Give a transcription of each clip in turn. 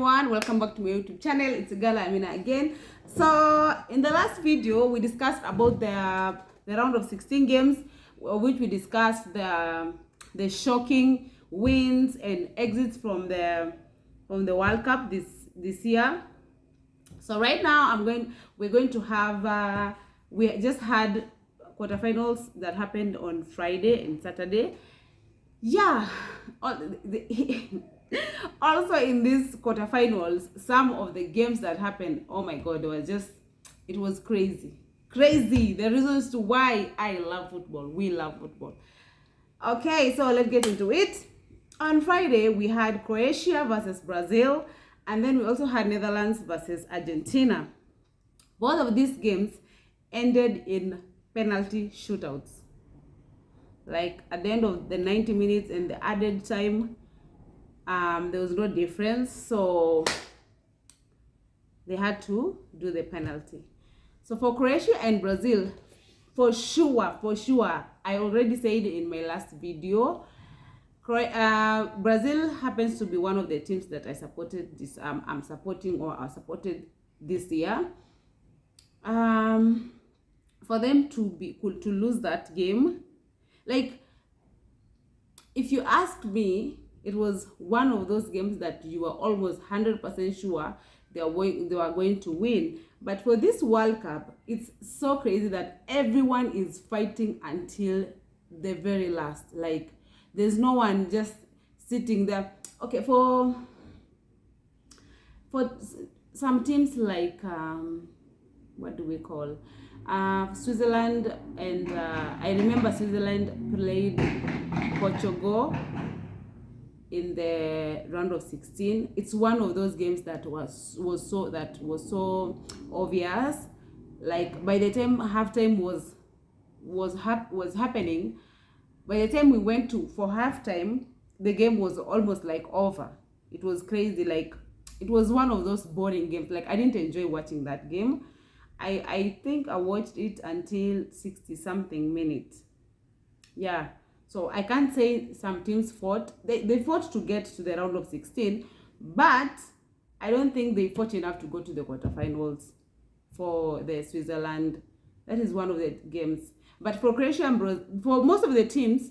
everyone, welcome back to my YouTube channel. It's Gala Amina again. So in the last video we discussed about the round of 16 games, which we discussed the shocking wins and exits from the World Cup this year. So right now we're going to have we just had quarterfinals that happened on Friday and Saturday. Yeah, also in these quarterfinals, some of the games that happened, oh my god, it was crazy. The reasons to why I love football, we love football. Okay, so let's get into it. On Friday we had Croatia versus Brazil, and then we also had Netherlands versus Argentina. Both of these games ended in penalty shootouts. Like at the end of the 90 minutes and the added time, there was no difference, so they had to do the penalty. So for Croatia and Brazil, for sure, I already said in my last video, Brazil happens to be one of the teams that I supported I'm supporting, or I supported this year. For them to lose that game, like, if you asked me, it was one of those games that you were almost 100% sure they were going to win. But for this World Cup, it's so crazy that everyone is fighting until the very last. Like, there's no one just sitting there. Okay, for some teams like what do we call Switzerland, and I remember Switzerland played Portugal in the round of 16. It's one of those games that was so obvious. Like, by the time halftime was happening, by the time we went for halftime, the game was almost like over. It was crazy. Like, it was one of those boring games. Like, I didn't enjoy watching that game. I think I watched it until 60 something minutes. Yeah, so I can't say some teams fought. They fought to get to the round of 16, but I don't think they fought enough to go to the quarterfinals. For the Switzerland, that is one of the games. But for Croatia and Brazil, for most of the teams,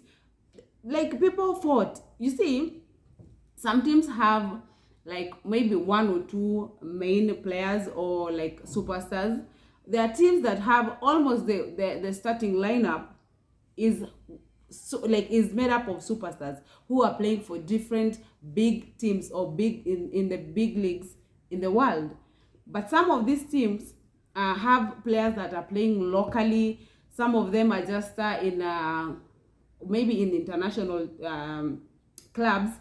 like, people fought. You see, some teams have like maybe one or two main players or like superstars. There are teams that have almost the starting lineup is made up of superstars who are playing for different big teams or big in the big leagues in the world. But some of these teams have players that are playing locally. Some of them are just maybe in international clubs,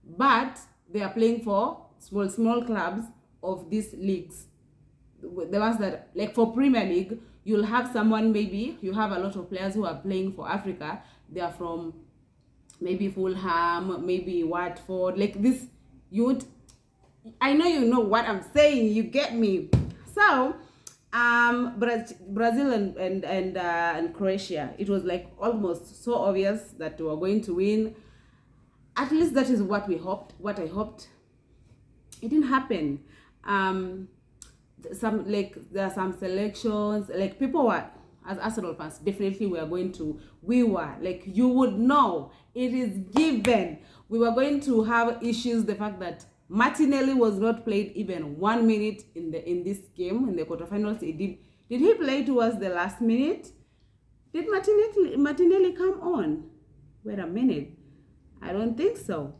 but they are playing for small clubs of these leagues. The ones that, like, for Premier League, you'll have someone, maybe you have a lot of players who are playing for Africa. They are from maybe Fulham, maybe Watford, like this. I know you know what I'm saying, you get me. So Brazil and Croatia, it was like almost so obvious that they were going to win. At least that is what I hoped. It didn't happen. There are some selections, like, people were, as Arsenal fans, definitely we were like, you would know, it is given, we were going to have issues. The fact that Martinelli was not played even 1 minute in this game, in the quarterfinals. Did he play towards the last minute? Did Martinelli come on? Wait a minute, I don't think so.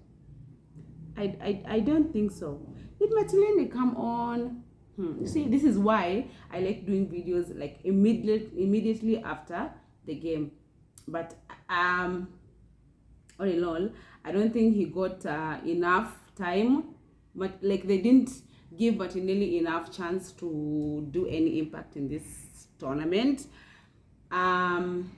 I don't think so. Did Martinelli come on? You see, this is why I like doing videos like immediately after the game. But all in all, I don't think he got enough time. But like, they didn't give Martinelli enough chance to do any impact in this tournament. And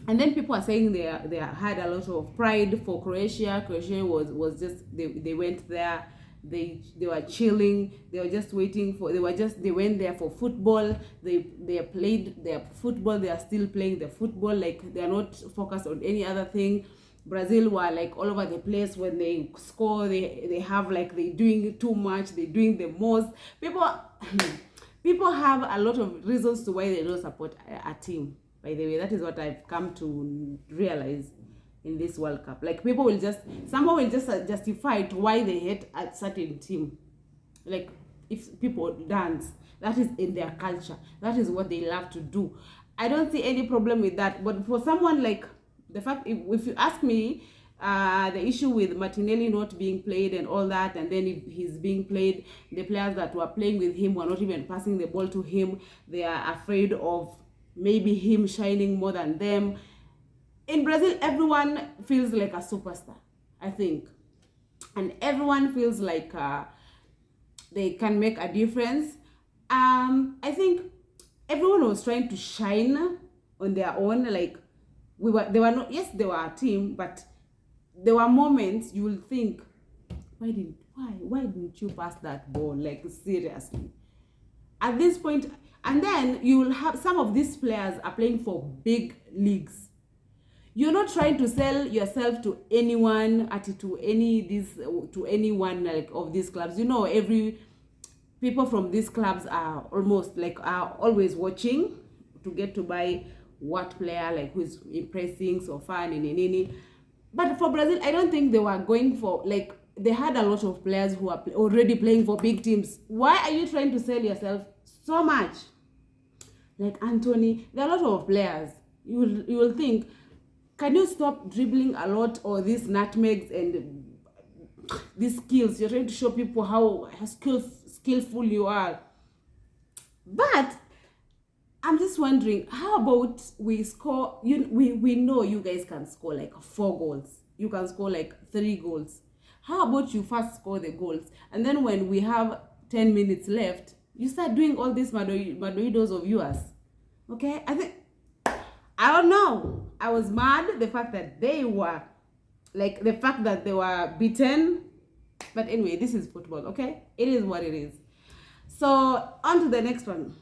then people are saying they had a lot of pride for Croatia. Croatia was just, they went there. They were chilling. They were just waiting for. They went there for football. They played their football. They are still playing the football. Like, they are not focused on any other thing. Brazil were like all over the place. When they score, they have like they doing too much, they doing the most. People people have a lot of reasons to why they don't support a team. By the way, that is what I've come to realize in this World Cup. Like people will just, someone will just justify to why they hate a certain team. Like if people dance, that is in their culture, that is what they love to do. I don't see any problem with that. But for someone like, the fact, if you ask me, the issue with Martinelli not being played and all that, and then if he's being played, the players that were playing with him were not even passing the ball to him. They are afraid of maybe him shining more than them. In Brazil, everyone feels like a superstar, I think, and everyone feels like they can make a difference. I think everyone was trying to shine on their own. Like they were not, yes, they were a team, but there were moments you will think, why didn't you pass that ball? Like seriously, at this point. And then you will have some of these players are playing for big leagues. You're not trying to sell yourself to anyone, to anyone like of these clubs. You know, every people from these clubs are always watching to get to buy what player, like who's impressing so far. But for Brazil, I don't think they were going for, like, they had a lot of players who are already playing for big teams. Why are you trying to sell yourself so much? Like Anthony, there are a lot of players. You will think, can you stop dribbling a lot, or these nutmegs and these skills? You're trying to show people how skillful you are. But I'm just wondering, how about we score? We know you guys can score like 4 goals. You can score like 3 goals. How about you first score the goals, and then when we have 10 minutes left, you start doing all these madoidos of yours? Okay, I don't know. I was mad the fact that they were beaten. But anyway, this is football, okay? It is what it is. So on to the next one.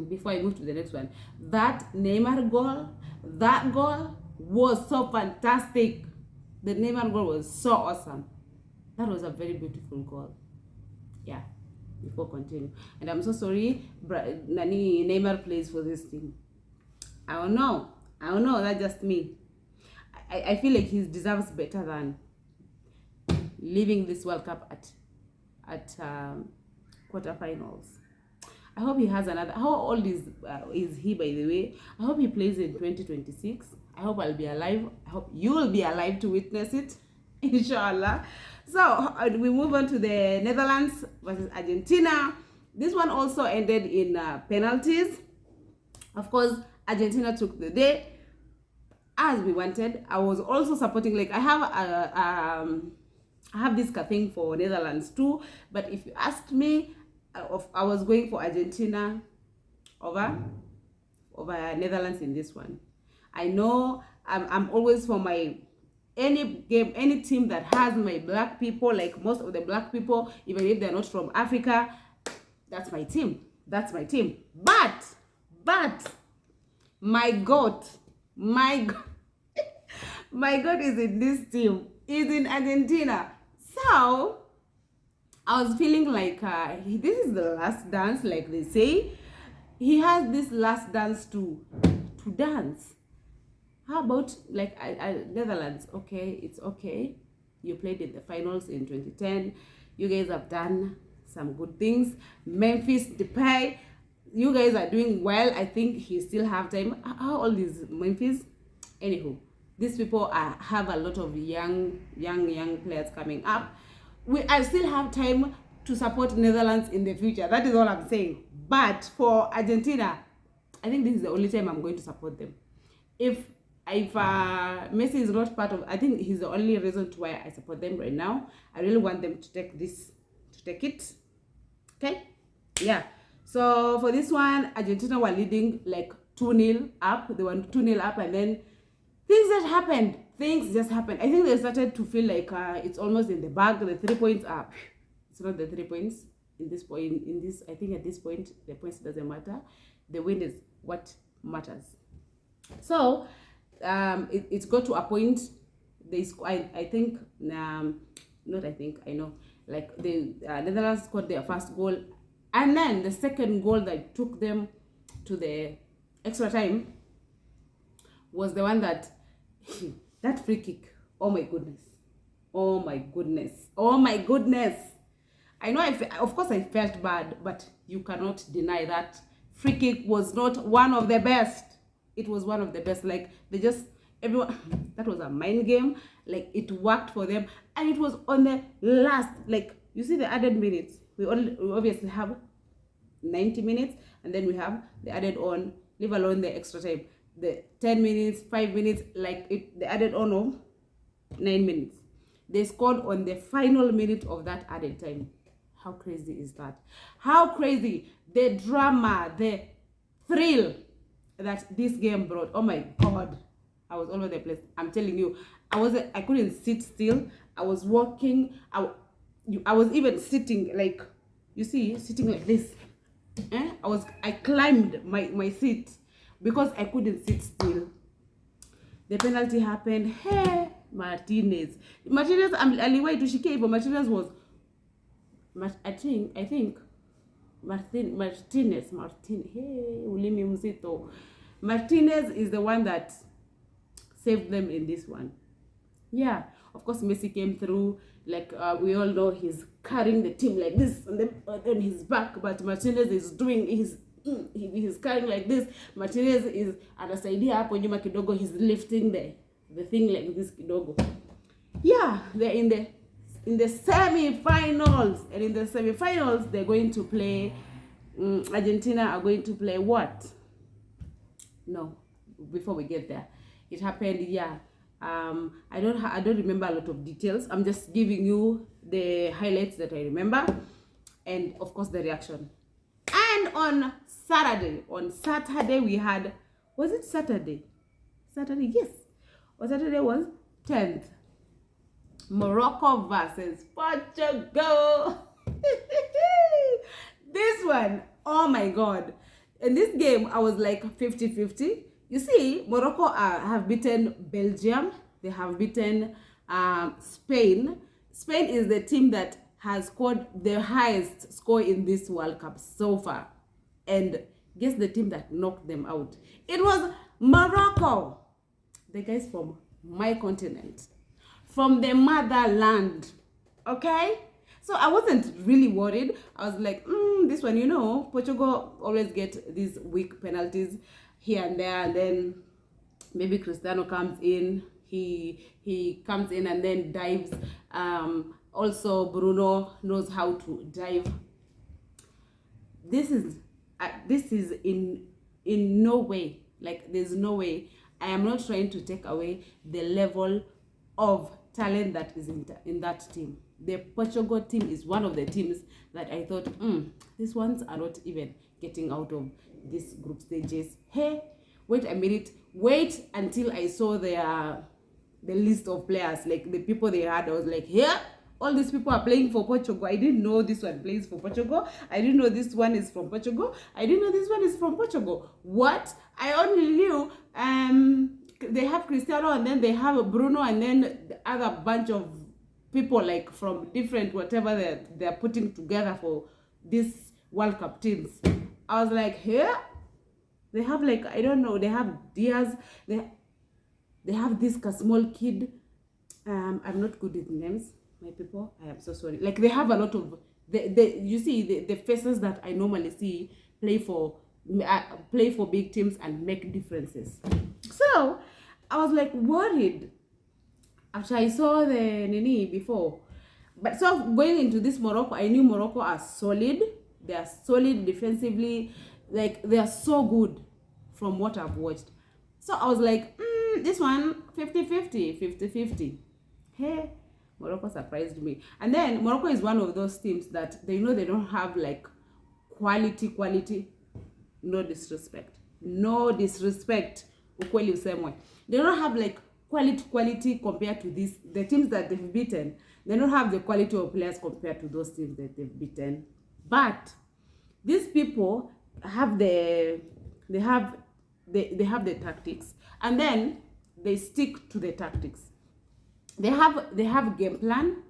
Before I move to the next one, that Neymar goal, that goal was so fantastic. The Neymar goal was so awesome. That was a very beautiful goal. Yeah. Before continue, and I'm so sorry, Neymar plays for this team. I don't know. That's just me. I feel like he deserves better than leaving this World Cup at quarterfinals. I hope he has another. How old is he, by the way? I hope he plays in 2026. I hope I'll be alive. I hope you will be alive to witness it, inshallah. So we move on to the Netherlands versus Argentina. This one also ended in penalties. Of course, Argentina took the day as we wanted. I was also supporting, like, I have this thing for Netherlands too. But if you asked me, I was going for Argentina over Netherlands in this one. I know I'm always for my any team that has my black people, like most of the black people, even if they're not from Africa, that's my team. But my God, my God is in this team, is in Argentina. So I was feeling like this is the last dance, like they say. He has this last dance to dance. How about like Netherlands? Okay, it's okay. You played in the finals in 2010. You guys have done some good things. Memphis Depay, you guys are doing well. I think he still have time. How old is Memphis? Anywho, these people have a lot of young players coming up. I still have time to support Netherlands in the future. That is all I'm saying. But for Argentina, I think this is the only time I'm going to support them. If Messi is not part of, I think he's the only reason to why I support them right now. I really want them to take it. Okay? Yeah. So for this one, Argentina were leading like 2-0 up. They were 2-0 up, and then things just happened. I think they started to feel like it's almost in the bag. The 3 points are, it's not the 3 points in this point. I think at this point, the points doesn't matter. The win is what matters. So It's got to a point. I think, not I think, I know, like the Netherlands scored their first goal, and then the second goal that took them to the extra time was the one that that free kick. Oh my goodness. Oh my goodness. Oh my goodness. I know, of course I felt bad, but you cannot deny that free kick was not one of the best. It was one of the best. Like, they just, everyone, that was a mind game. Like, it worked for them. And it was on the last, like, you see the added minutes. We obviously have 90 minutes, and then we have the added on, leave alone the extra time. The 10 minutes, 5 minutes, like, they added on of 9 minutes. They scored on the final minute of that added time. How crazy is that? How crazy. The drama, the thrill that this game brought. Oh my God. I was all over the place. I'm telling you, I couldn't sit still. I was walking. I was even sitting, like, you see, sitting like this. I climbed my seat because I couldn't sit still. The penalty happened. Hey, Martinez aliwahi tushike hivyo. Martinez was, I think Martinez, hey, ulimi mzito. Martinez is the one that saved them in this one. Yeah, of course Messi came through. Like, we all know he's carrying the team like this on his back, but Martinez is doing he's carrying like this. Martinez is anasaidia hapo nyuma kidogo. He's lifting the thing like this kidogo. Yeah, they're in the semi-finals, and in the semi-finals they're going to play. Argentina are going to play what? No, before we get there, it happened. Yeah. I don't remember a lot of details. I'm just giving you the highlights that I remember, and of course the reaction. And on Saturday we had, was it Saturday? Saturday, yes. On Saturday was 10th. Morocco versus Portugal. This one, oh my God. In this game, I was like 50-50. You see, Morocco have beaten Belgium. They have beaten Spain. Spain is the team that has scored the highest score in this World Cup so far. And guess the team that knocked them out? It was Morocco. The guys from my continent. From the motherland. Okay? So I wasn't really worried. I was like, this one, you know, Portugal always get these weak penalties here and there, and then maybe Cristiano comes in. He comes in and then dives. Also, Bruno knows how to dive. This is in no way, like, there's no way. I am not trying to take away the level of talent that is in that team. The Portugal team is one of the teams that I thought, these ones are not even getting out of these group stages. Hey, wait a minute. Wait until I saw the list of players, like the people they had. I was like, yeah, all these people are playing for Portugal. I didn't know this one plays for Portugal. I didn't know this one is from Portugal. I didn't know this one is from Portugal. What? I only knew they have Cristiano, and then they have Bruno, and then the other bunch of people, like, from different whatever they're putting together for this World Cup teams. I was like, here they have, like, I don't know, they have Diaz, they have this small kid. I'm not good with names, my people. I am so sorry. Like, they have a lot of you see the faces that I normally see play for big teams and make differences. So I was like worried after I saw the Nini before. But so going into this Morocco, I knew Morocco are solid. They are solid defensively. Like, they are so good from what I've watched. So I was like, this one 50-50. Hey, Morocco surprised me. And then Morocco is one of those teams that they know they don't have, like, quality. No disrespect. Ukweli usemwe. They don't have, like, quality compared to the teams that they've beaten. They don't have the quality of players compared to those teams that they've beaten. But these people have the tactics. And then they stick to the tactics. They have game plan.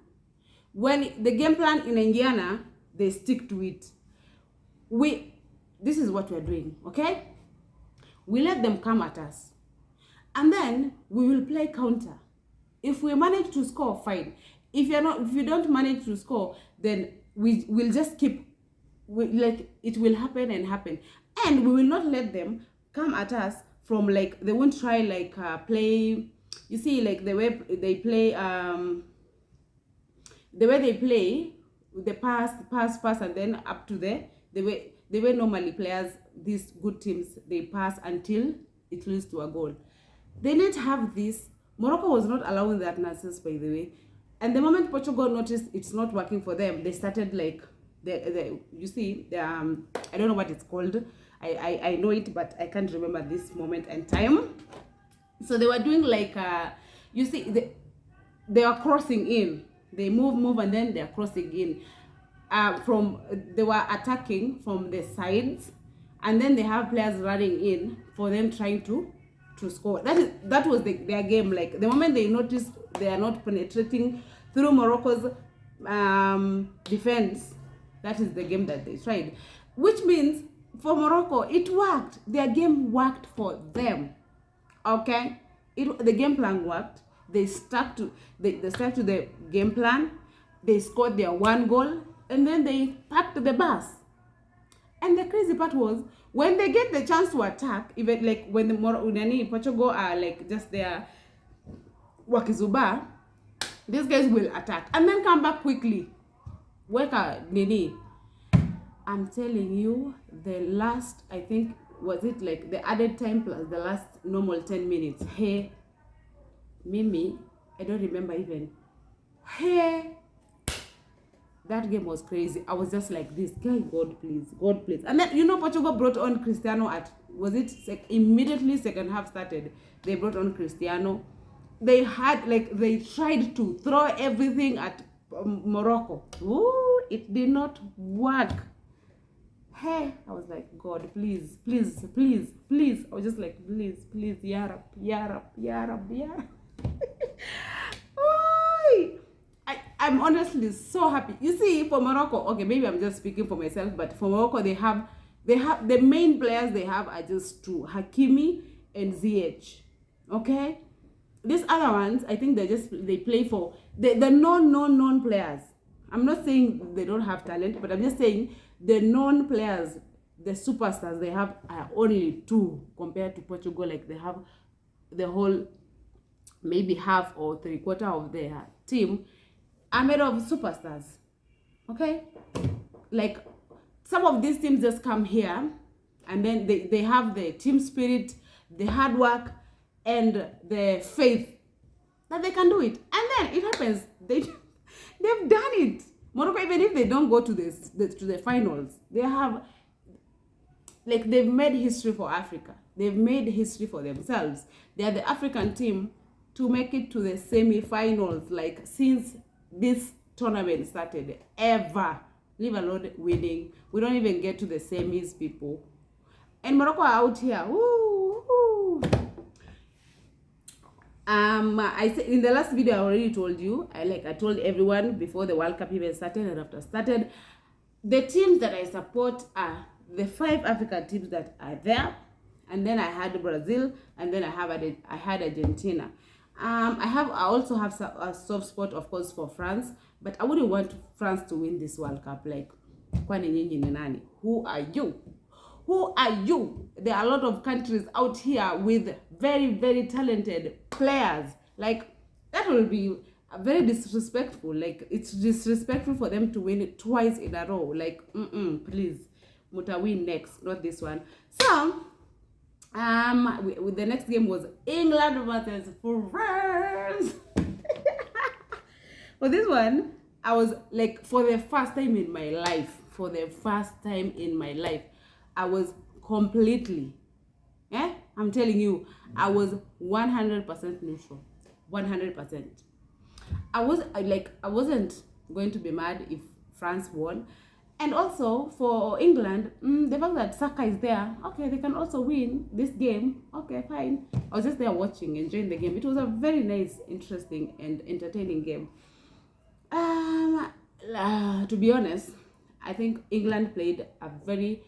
When the game plan in Indiana, they stick to it. This is what we're doing, okay? We let them come at us, and then we will play counter. If we manage to score, fine. If you don't manage to score, then we will just keep, like, it will happen and happen, and we will not let them come at us from, like, they won't try, like, play, you see, like the way they play, the pass, and then up to the way normally players, these good teams, they pass until it leads to a goal. They didn't have this. Morocco was not allowing that nonsense, by the way. And the moment Portugal noticed it's not working for them, they started, like, you see, I don't know what it's called. I know it, but I can't remember this moment and time. So they were doing, like, you see, they are crossing in. They move, and then they are crossing in. They were attacking from the sides, and then they have players running in for them trying to score. That was their game. Like, the moment they noticed they are not penetrating through Morocco's defense, that is the game that they tried. Which means for Morocco, it worked. Their game worked for them. Okay, the game plan worked. They stuck to the game plan. They scored their one goal, and then they packed the bus. And the crazy part was, when they get the chance to attack, even like when Portugal are, like, just there wakizuba, these guys will attack and then come back quickly. I'm telling you, the last, I think, was it like the added time plus the last normal 10 minutes? Hey, Mimi, I don't remember even. Hey, that game was crazy. I was just like this, God please. And then, Portugal brought on Cristiano immediately second half started. They brought on Cristiano. They tried to throw everything at Morocco. Ooh, it did not work. Hey, I was like, God, please. I was just like, please, ya Rab. I'm honestly so happy. You see, for Morocco, okay, maybe I'm just speaking for myself, but for Morocco, they have the main players they have are just two, Hakimi and Ziyech. Okay, these other ones, I think they play for the known players. I'm not saying they don't have talent, but I'm just saying the known players, the superstars they have are only two compared to Portugal. Like, they have the whole, maybe half or 3/4 of their team are made of superstars. Okay, like, some of these teams just come here and then they have the team spirit, the hard work, and the faith that they can do it, and then it happens. They've done it. Morocco, even if they don't go to the finals, they have, like, they've made history for Africa. They've made history for themselves. They are the African team to make it to the semifinals, like, since this tournament started, ever, leave alone winning. We don't even get to the semis, people. And Morocco are out here. Woo. I said in the last video, I already told you, I told everyone before the World Cup even started and after started, the teams that I support are the 5 African teams that are there, and then I had Brazil, and then I had Argentina. I also have a soft spot, of course, for France, but I wouldn't want France to win this World Cup. Like, kwani nyinyi ni nani? Who are you? There are a lot of countries out here with very, very talented players. Like, that will be very disrespectful. Like, it's disrespectful for them to win it twice in a row. Like, please, muta win next, not this one. So, the next game was England versus France. For this one, I was like, for the first time in my life, I was completely, I'm telling you, I was 100% neutral. 100%. I wasn't going to be mad if France won. And also for England, the fact that Saka is there, okay, they can also win this game. Okay, fine. I was just there watching, enjoying the game. It was a very nice, interesting, and entertaining game. To be honest, I think England played a very,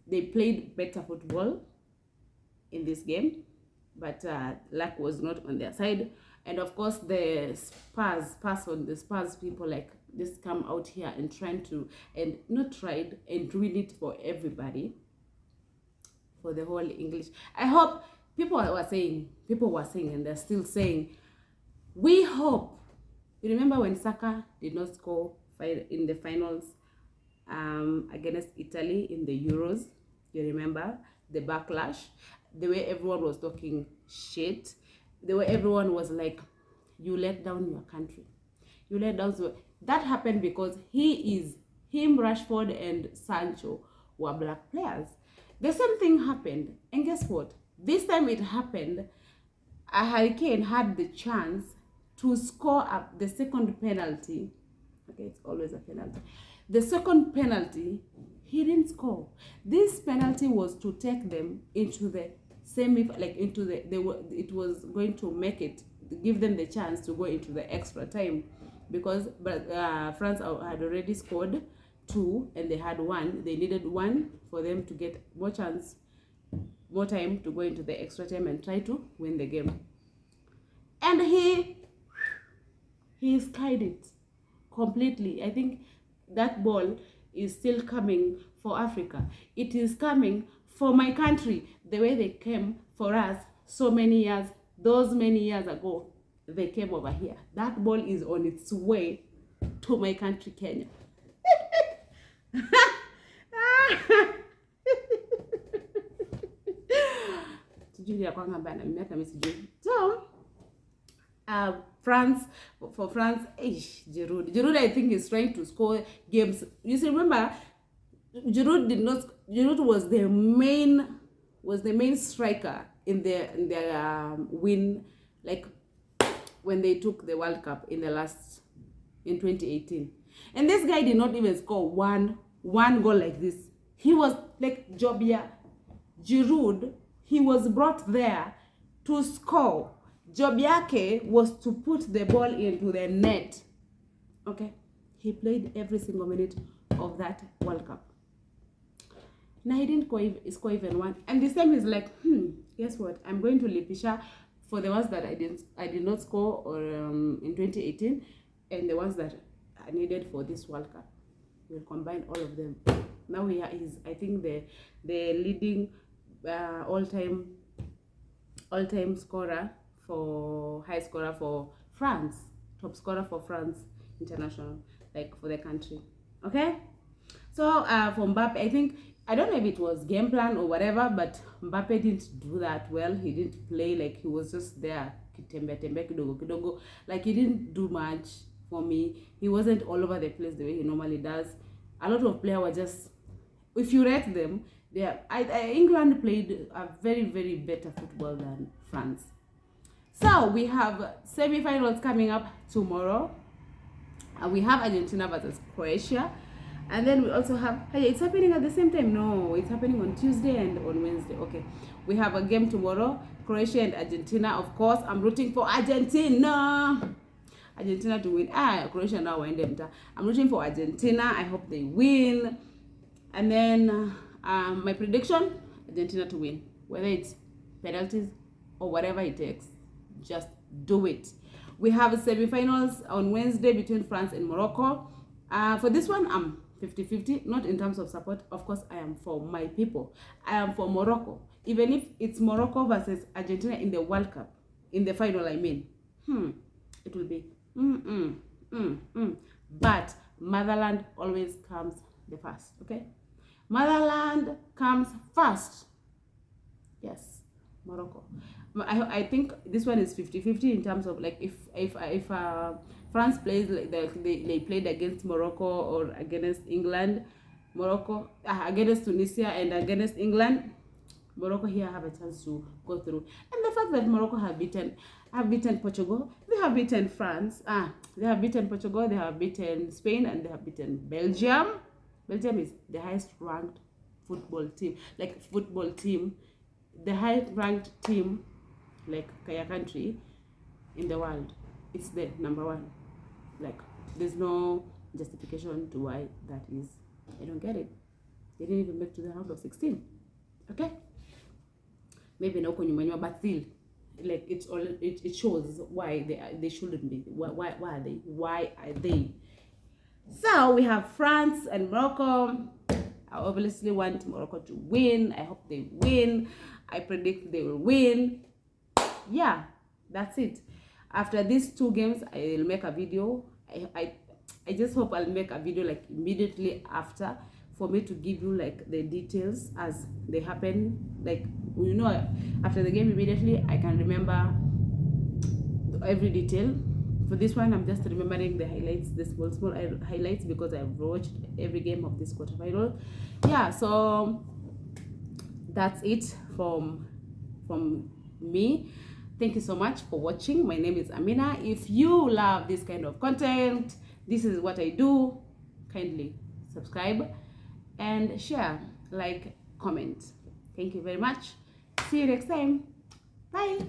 they played better football in this game, but luck was not on their side. And of course, the Spurs people like this come out here and trying to, and not tried and ruin it for everybody, for the whole English. I hope people were saying, and they're still saying, we hope. You remember when Saka did not score in the finals against Italy in the Euros? You remember the backlash? The way everyone was talking shit. The way everyone was like, you let down your country. You let down. That happened because him, Rashford, and Sancho were black players. The same thing happened. And guess what? This time it happened. A Hurricane had the chance to score up the second penalty. Okay, it's always a penalty. The second penalty, he didn't score. This penalty was to take them into the it was going to make it, give them the chance to go into the extra time, because France had already scored 2 and they had 1. They needed 1 for them to get more time to go into the extra time and try to win the game. And he skied it completely. I think that ball is still coming for Africa. It is coming for my country, the way they came for us so many years, those many years ago, they came over here. That ball is on its way to my country, Kenya. So, France, Giroud, I think is trying to score games. You see, remember, Giroud was the main striker in their win, like when they took the World Cup in 2018. And this guy did not even score one goal like this. He was like Giroud. He was brought there to score. Job yake was to put the ball into the net. Okay, he played every single minute of that World Cup. Now he didn't score even one. And this time he's like, guess what? I'm going to Lipisha for the ones that I did not score or in 2018, and the ones that I needed for this World Cup. We'll combine all of them. Now he's, I think, the leading all-time scorer for high scorer for France, top scorer for France international, like for the country. Okay, so for Mbappe, I don't know if it was game plan or whatever, but Mbappe didn't do that well. He didn't play, like he was just there, kidogo. Like he didn't do much for me. He wasn't all over the place the way he normally does. A lot of players were just, if you rate them, England played a very, very better football than France. So we have semifinals coming up tomorrow. We have Argentina versus Croatia. And then we also have, hey, it's happening at the same time. No, it's happening on Tuesday and on Wednesday. Okay, we have a game tomorrow, Croatia and Argentina. Of course, I'm rooting for Argentina to win. Croatia now win them. I'm rooting for Argentina. I hope they win. And then my prediction, Argentina to win. Whether it's penalties or whatever it takes, just do it. We have semifinals on Wednesday between France and Morocco. For this one, I'm 50-50, not in terms of support. Of course, I am for my people. I am for Morocco. Even if it's Morocco versus Argentina in the World Cup, in the final, I mean, it will be But motherland always comes the first, okay? Motherland comes first. Yes, Morocco. I think this one is 50-50 in terms of, like, if France plays like they played against Morocco or against England, Morocco against Tunisia and against England, Morocco here have a chance to go through. And the fact that Morocco have beaten have beaten Portugal, they have beaten France, they have beaten Portugal, they have beaten Spain, and they have beaten Belgium. Belgium is the highest ranked football team, the highest ranked team, like Kaya country in the world. It's the number one. Like, there's no justification to why that is. I don't get it. They didn't even make to the round of 16. Okay? Maybe no kunyumanywa, but still, like, it shows why they shouldn't be. Why are they? Why are they? So we have France and Morocco. I obviously want Morocco to win. I hope they win. I predict they will win. Yeah, that's it. After these two games, I'll make a video. I just hope I'll make a video like immediately after, for me to give you like the details as they happen. Like, you know, after the game immediately, I can remember every detail. For this one, I'm just remembering the highlights, the small highlights, because I've watched every game of this quarterfinal. Yeah, so that's it from me. Thank you so much for watching. My name is Amina. If you love this kind of content, this is what I do. Kindly subscribe and share, like, comment. Thank you very much. See you next time. Bye.